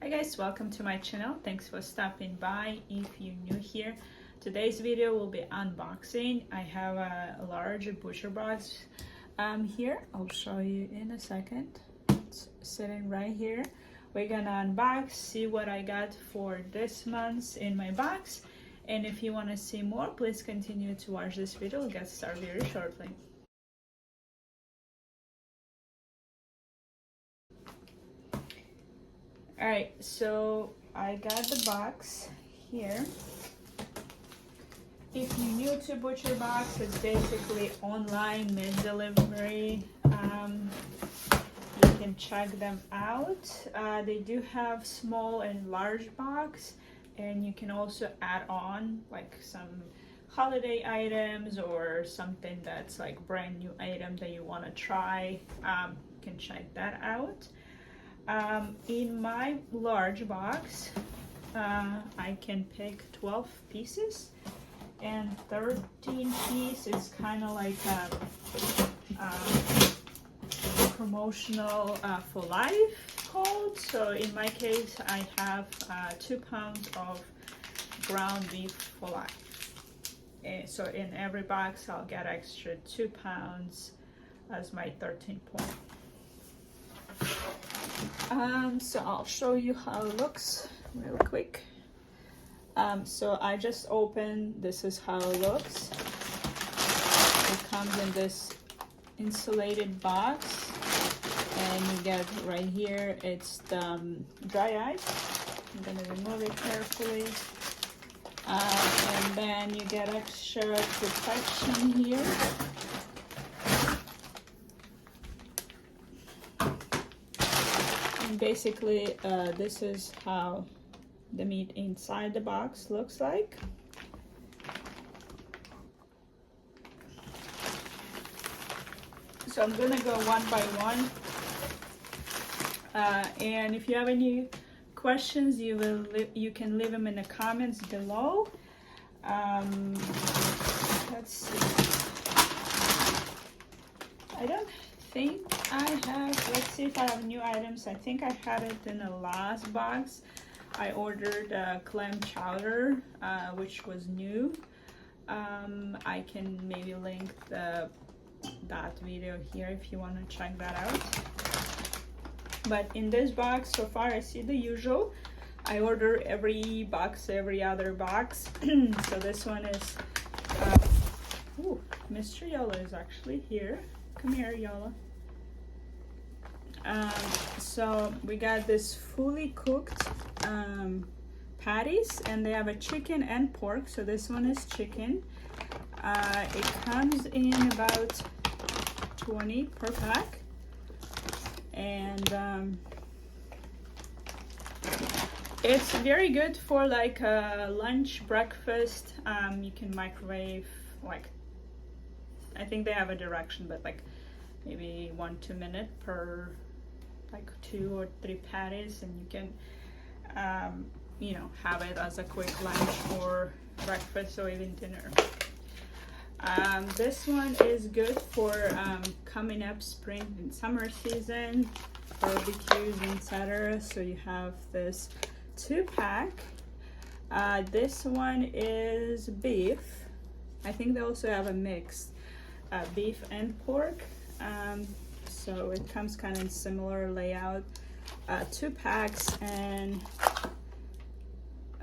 Hi guys, welcome to my channel. Thanks for stopping by. If you're new here, today's video will be unboxing. I have a large ButcherBox here. I'll show you in a second. It's sitting right here. We're gonna unbox, see what I got for this month in my box. And if you want to see more, please continue to watch this video. We'll get started very shortly. Alright, so I got the box here. If you're new to ButcherBox, it's basically online meat delivery. You can check them out. They do have small and large box, and you can also add on like some holiday items or something that's like brand new item that you want to try. You can check that out. In my large box, I can pick 12 pieces, and 13 pieces is kind of like a promotional for life code. So in my case, I have 2 pounds of ground beef for life. And so in every box, I'll get extra 2 pounds as my 13 point. So I'll show you how it looks real quick. So I just opened, this is how it looks. It comes in this insulated box, and you get right here, it's the dry ice. I'm gonna remove it carefully. And then you get extra protection here. And basically, this is how the meat inside the box looks like. So I'm gonna go one by one. And if you have any questions, you can leave them in the comments below. Let's see. I don't think I have, let's see if I have new items. I think I had it in the last box. I ordered clam chowder, which was new. I can maybe link that video here if you want to check that out. But in this box so far, I see the usual. I order every box, every other box. So this one is Mr. Yola is actually here. Come here, Yola. So we got this fully cooked patties, and they have a chicken and pork. So this one is chicken. It comes in about 20 per pack, and it's very good for like a lunch, breakfast. You can microwave, like, I think they have a direction, but like maybe 1-2 minutes per like 2 or 3 patties, and you can you know, have it as a quick lunch or breakfast or even dinner. This one is good for coming up spring and summer season, barbecues, etc. So you have this 2-pack. This one is beef. I think they also have a mix, beef and pork. So it comes kind of in similar layout. 2 packs, and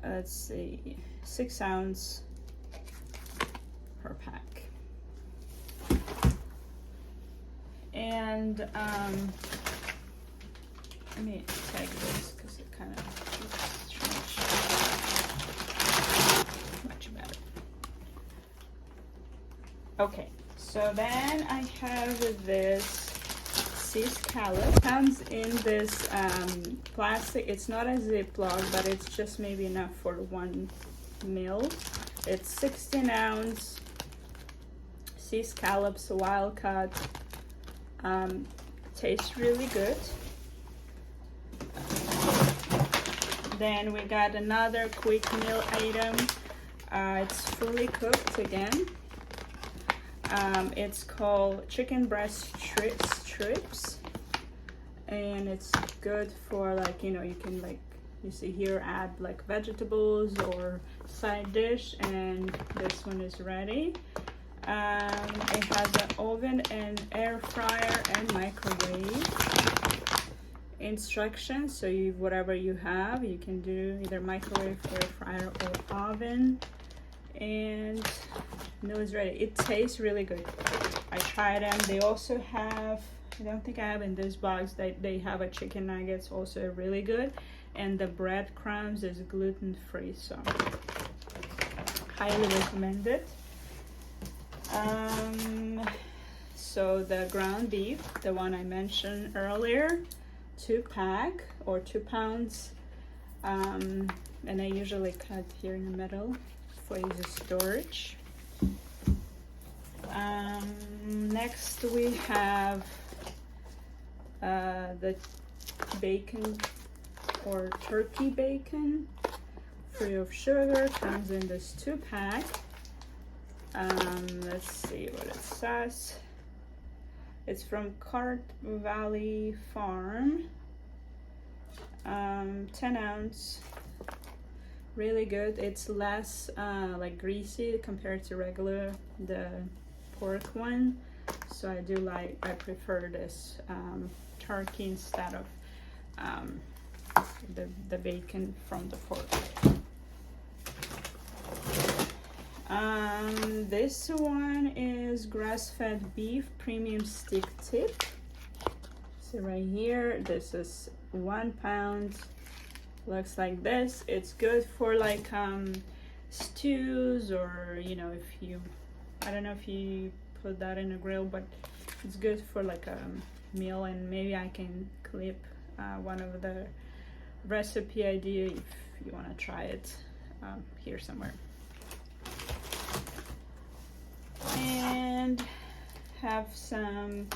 let's see, 6 ounce per pack. And let me take this because it kind of much better. Okay, so then I have this sea scallop. Comes in this plastic. It's not a Ziploc, but it's just maybe enough for 1 meal. It's 16 ounce sea scallops, wild caught. Tastes really good. Then we got another quick meal item. It's fully cooked again. It's called chicken breast strips, and it's good for, like, you know, you can like You see here, add like vegetables or side dish, and this one is ready. It has an oven and air fryer and microwave. Instructions, so you whatever you have, you can do either microwave, air fryer, or oven. And meal is ready. It tastes really good. I tried them. They also have, I don't think I have in this box, they have a chicken nuggets, also really good. And the breadcrumbs is gluten-free, so highly recommend it. So the ground beef, the one I mentioned earlier, 2-pack or 2 pounds, and I usually cut here in the middle for easy storage. Next we have the bacon or turkey bacon, free of sugar, comes in this 2-pack. Let's see what it says. It's from Cart Valley Farm, 10 ounce, really good. It's less like greasy compared to the pork one, so I prefer this turkey instead of the bacon from the pork. This one is grass-fed beef premium stick tip. So right here, this is 1 pound. Looks like this. It's good for like stews, or you know, if you, I don't know if you put that in a grill, but it's good for like a meal. And maybe I can clip one of the recipe idea if you want to try it here somewhere. And have some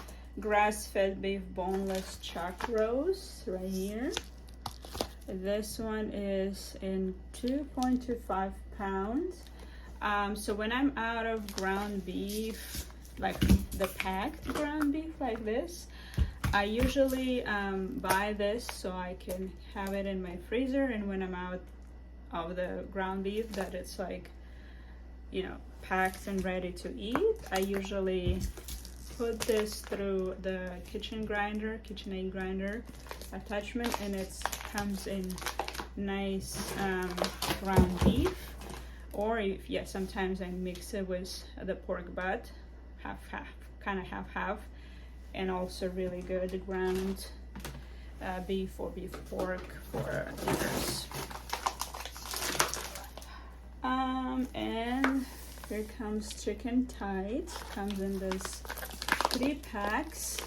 grass-fed beef boneless chuck roast right here. This one is in 2.25 pounds. So when I'm out of ground beef, like the packed ground beef like this, I usually buy this so I can have it in my freezer, and when I'm out of the ground beef that it's like, you know, packed and ready to eat, I usually put this through the KitchenAid grinder attachment, and it comes in nice ground beef. Or if sometimes I mix it with the pork butt, kind of half, and also really good ground beef or beef pork for dinners. And here comes chicken tight. Comes in this 3 packs,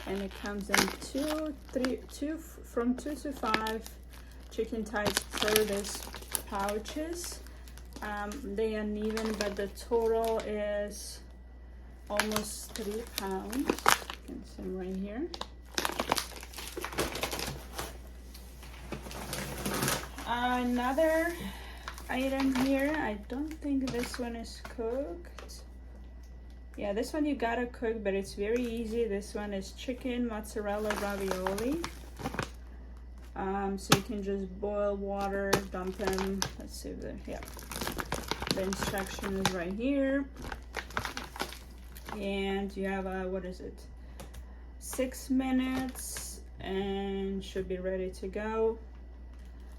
and it comes in from 2 to 5 chicken thighs per this pouches. They are uneven, but the total is almost 3 pounds. You can see them right here. Another item here, I don't think this one is cooked. Yeah, this one you gotta cook, but it's very easy. This one is chicken mozzarella ravioli. So you can just boil water, dump them. Let's see the instruction is right here. And you have a, 6 minutes, and should be ready to go.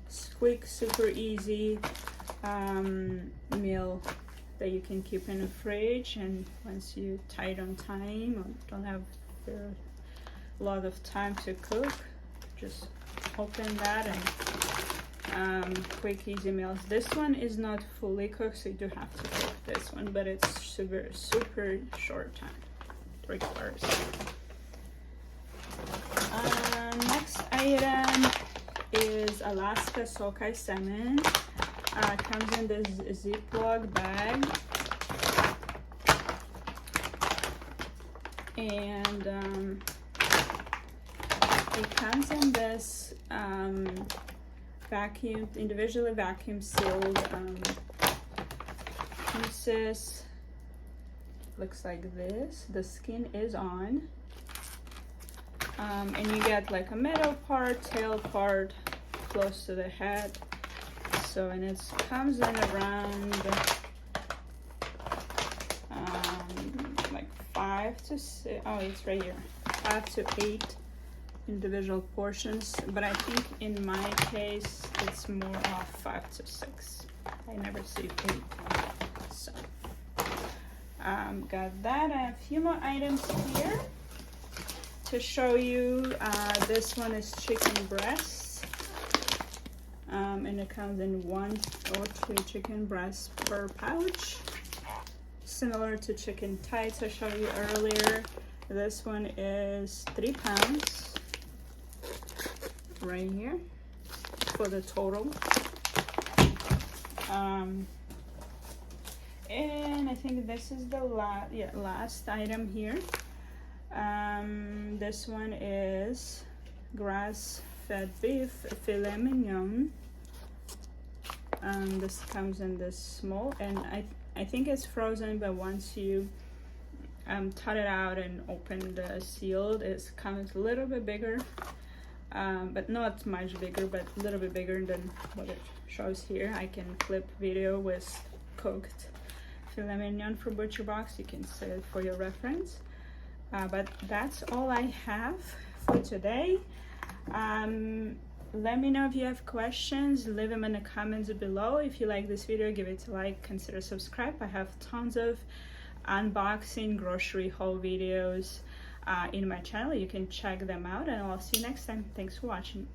It's quick, super easy meal that you can keep in the fridge, and once you tight on time or don't have a lot of time to cook, just open that and quick easy meals. This one is not fully cooked, so you do have to cook this one, but it's super short time, requires. Next item is Alaska sockeye salmon. Comes in this Ziploc bag, and it comes in this individually vacuum sealed pieces. Looks like this. The skin is on, and you get like a middle part, tail part, close to the head. So, and it comes in around like 5 to 6, oh, it's right here, 5 to 8 individual portions, but I think in my case it's more of 5 to 6. I never see 8. So got that. I have a few more items here to show you. This one is chicken breasts, and it comes in 1 or 2 chicken breasts per pouch, similar to chicken tights I showed you earlier. This one is 3 pounds right here for the total. And I think this is the last item here. This one is grass-fed beef filet mignon. This comes in this small, and I think it's frozen, but once you cut it out and open the sealed, it comes a little bit bigger, but not much bigger, but a little bit bigger than what it shows here. I can clip video with cooked filet mignon for ButcherBox. You can set it for your reference. But that's all I have for today. Let me know if you have questions. Leave them in the comments below. If you like this video, give it a like, consider subscribe. I have tons of unboxing grocery haul videos in my channel. You can check them out, and I'll see you next time. Thanks for watching.